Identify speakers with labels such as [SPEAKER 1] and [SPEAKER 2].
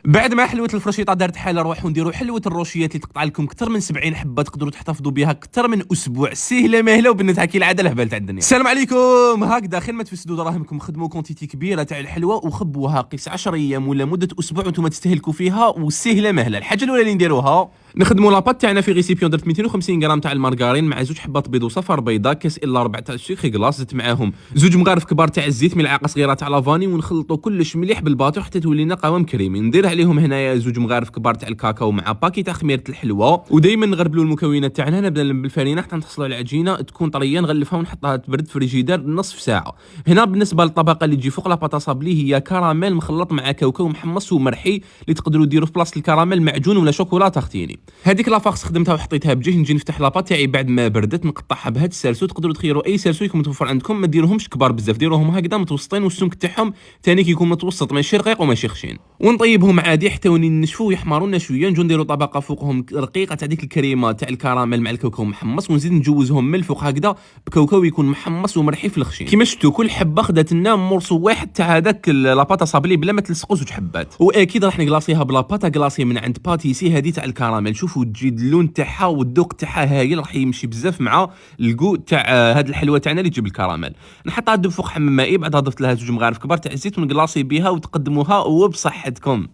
[SPEAKER 1] بعد ما حلوه الفرشيطه دارت حاله، نروحوا نديروا حلوه الروشيات اللي تقطع لكم اكثر من 70 حبه، تقدروا تحتفظوا بها اكثر من اسبوع، سهله ماهله وبنتها كالعاده لهبال تاع الدنيا. السلام عليكم. هكذا خير ما تفسدوا دراهمكم، خدموا كونتيتي كبيره تاع الحلوه وخبوها قيس 10 ايام ولا مده اسبوع وانتم تستهلكوا فيها، وسهله ماهله. الحاجه الاولى اللي نديروها نخدموا لاباط تاعنا في ريسيبيون. درت 250 غرام تاع المارغرين مع زوج حبات بيض وصفار بيضاء، كاس الا ربع تاع الشيخي كلاص، زدت معاهم زوج مغارف كبار تاع الزيت، ملعقه صغيره تاع لافاني، ونخلطوا كلش مليح بالباطو حتى تولي لنا قوام كريمي. ندير عليهم هنايا زوج مغارف كبار تاع الكاكاو مع باكي تاع خميره الحلوه. ودائما نغربلوا المكونات تاعنا، نبدا بالفرينه حتى نحصلوا على العجينه تكون طريه، نغلفها ونحطها تبرد في الفريجيدير نصف ساعه. هنا بالنسبه للطبقه اللي تجي فوق لاباطا صابلي، هي كراميل مخلط مع كاوكاو محمص ومرحي، اللي تقدروا ديروا في بلاصه الكراميل معجون ولا شوكولاته اختيني. هذيك لافاخ خدمتها وحطيتها بجهه، نجي نفتح لاباط تاعي بعد ما بردت نقطعها بهاد السلسو. تقدروا تخيروا اي سلسو يكون متوفر عندكم، ما ديروهمش كبار بزاف، ديروهم هكذا متوسطين، والسمك تاعهم ثاني كيكون متوسط، ماشي رقيق وماشي خشين. ونطيبهم عادي حتى ونين نشفوا ويحمروا لنا شويه. نجو نديروا طبقه فوقهم رقيقه تاع ديك الكريمه تاع الكراميل مع الكاوكاو محمص، ونزيد نجوزهم من الفوق هكذا بكاوكاو يكون محمص ومرحي في الخشين. كيما شفتوا كل حبه خدات لنا مرصو واحد تاع هذاك لاباطا صابلي بلا ما تلصقوا زوج حبات. واكيد راح نكلاصيها بلاباطا كلاصي من عند باتيسي هذه تاع الكراميل. شوفوا تجي اللون تاعها والذوق تاعها هايل، راح يمشي بزاف مع الكو تاع هاد الحلوه تاعنا اللي تجيب الكراميل. نحطها تدوب فوق حمام مائي، بعدها ضفت لها زوج مغارف كبار تاع الزيت ونكلاصي بها وتقدموها وبصحتكم.